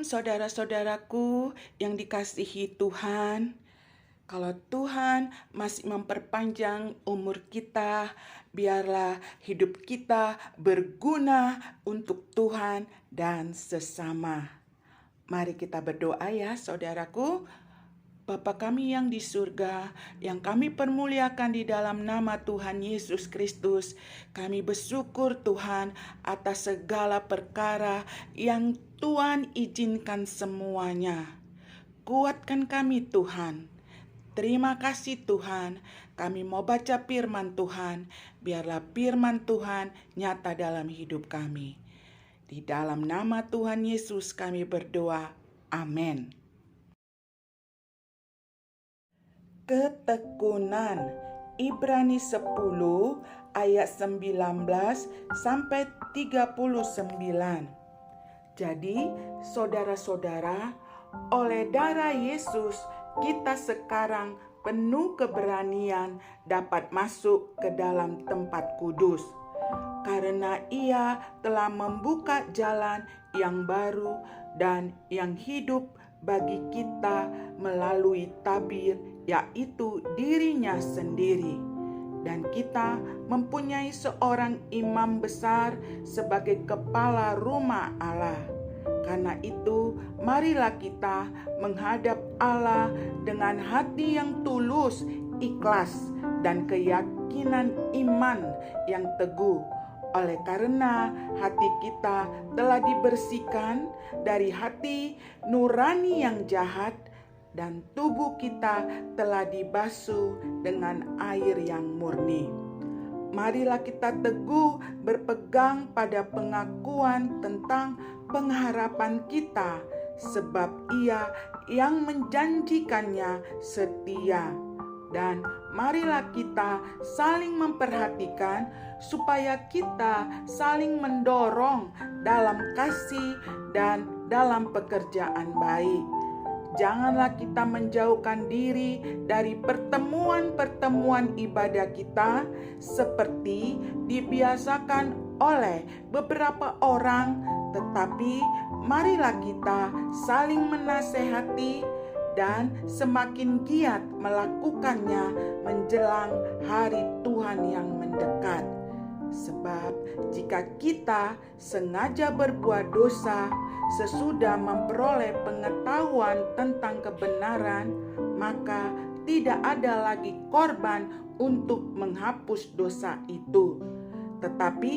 saudara-saudaraku yang dikasihi Tuhan. Kalau Tuhan masih memperpanjang umur kita, biarlah hidup kita berguna untuk Tuhan dan sesama. Mari kita berdoa ya saudaraku. Bapa kami yang di surga, yang kami permuliakan di dalam nama Tuhan Yesus Kristus, kami bersyukur Tuhan atas segala perkara yang Tuhan izinkan semuanya. Kuatkan kami Tuhan. Terima kasih Tuhan, kami mau baca firman Tuhan, biarlah firman Tuhan nyata dalam hidup kami. Di dalam nama Tuhan Yesus kami berdoa, amin. Ketekunan, Ibrani 10 ayat 19 sampai 39. Jadi, saudara-saudara, oleh darah Yesus kita sekarang penuh keberanian dapat masuk ke dalam tempat kudus. Karena Ia telah membuka jalan yang baru dan yang hidup bagi kita melalui tabir, yaitu dirinya sendiri. Dan kita mempunyai seorang imam besar sebagai kepala rumah Allah. Karena itu, marilah kita menghadap Allah dengan hati yang tulus, ikhlas, dan keyakinan iman yang teguh. Oleh karena hati kita telah dibersihkan dari hati nurani yang jahat, dan tubuh kita telah dibasuh dengan air yang murni. Marilah kita teguh berpegang pada pengakuan tentang pengharapan kita, sebab Ia yang menjanjikannya setia. Dan marilah kita saling memperhatikan supaya kita saling mendorong dalam kasih dan dalam pekerjaan baik. Janganlah kita menjauhkan diri dari pertemuan-pertemuan ibadah kita seperti dibiasakan oleh beberapa orang, tetapi marilah kita saling menasehati dan semakin giat melakukannya menjelang hari Tuhan yang mendekat. Sebab jika kita sengaja berbuat dosa sesudah memperoleh pengetahuan tentang kebenaran, maka tidak ada lagi korban untuk menghapus dosa itu. Tetapi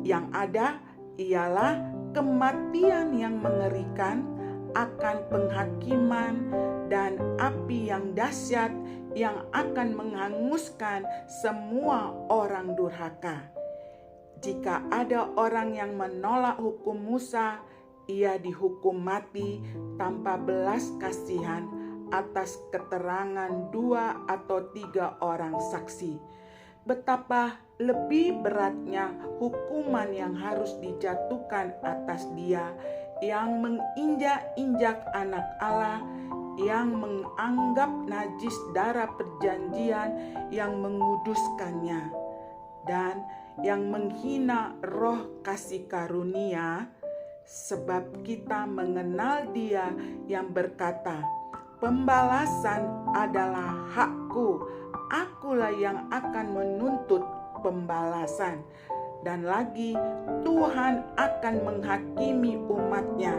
yang ada ialah kematian yang mengerikan akan penghakiman dan api yang dahsyat yang akan menghanguskan semua orang durhaka. Jika ada orang yang menolak hukum Musa, ia dihukum mati tanpa belas kasihan atas keterangan 2 atau 3 orang saksi. Betapa lebih beratnya hukuman yang harus dijatuhkan atas dia yang menginjak-injak anak Allah, yang menganggap najis darah perjanjian yang menguduskannya, dan yang menghina roh kasih karunia. Sebab kita mengenal Dia yang berkata, "Pembalasan adalah hakku, akulah yang akan menuntut pembalasan." Dan lagi, Tuhan akan menghakimi umatnya.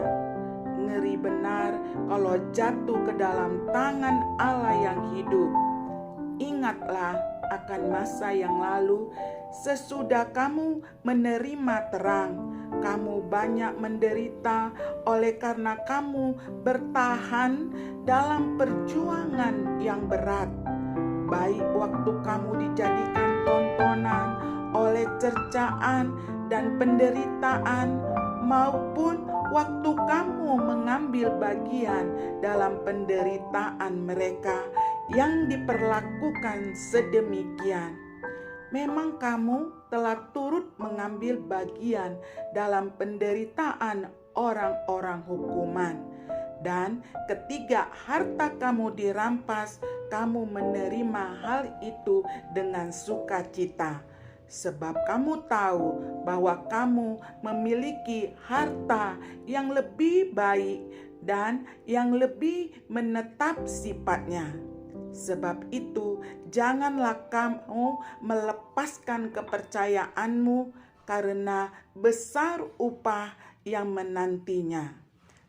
Ngeri benar kalau jatuh ke dalam tangan Allah yang hidup. Ingatlah akan masa yang lalu, sesudah kamu menerima terang, kamu banyak menderita oleh karena kamu bertahan dalam perjuangan yang berat. Baik waktu kamu dijadikan tontonan oleh cercaan dan penderitaan, maupun waktu kamu mengambil bagian dalam penderitaan mereka yang diperlakukan sedemikian. Memang kamu telah turut mengambil bagian dalam penderitaan orang-orang hukuman. Dan ketika harta kamu dirampas, kamu menerima hal itu dengan sukacita. sebab kamu tahu bahwa kamu memiliki harta yang lebih baik dan yang lebih menetap sifatnya. Sebab itu, janganlah kamu melepaskan kepercayaanmu karena besar upah yang menantinya.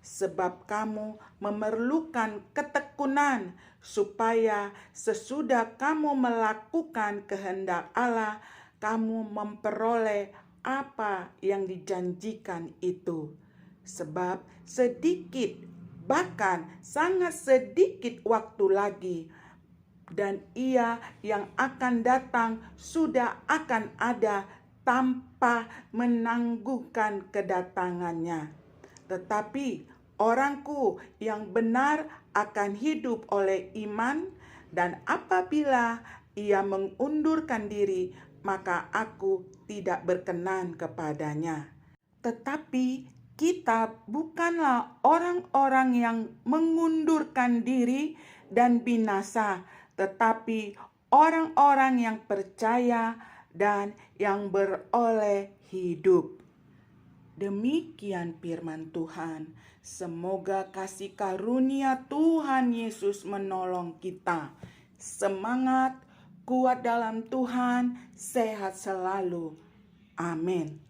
Sebab kamu memerlukan ketekunan supaya sesudah kamu melakukan kehendak Allah, kamu memperoleh apa yang dijanjikan itu. Sebab sedikit, bahkan sangat sedikit waktu lagi, dan Ia yang akan datang sudah akan ada tanpa menangguhkan kedatangannya. Tetapi orangku yang benar akan hidup oleh iman, dan apabila ia mengundurkan diri, maka aku tidak berkenan kepadanya. Tetapi kita bukanlah orang-orang yang mengundurkan diri dan binasa, tetapi orang-orang yang percaya dan yang beroleh hidup. Demikian firman Tuhan. Semoga kasih karunia Tuhan Yesus menolong kita. Semangat, kuat dalam Tuhan, sehat selalu. Amin.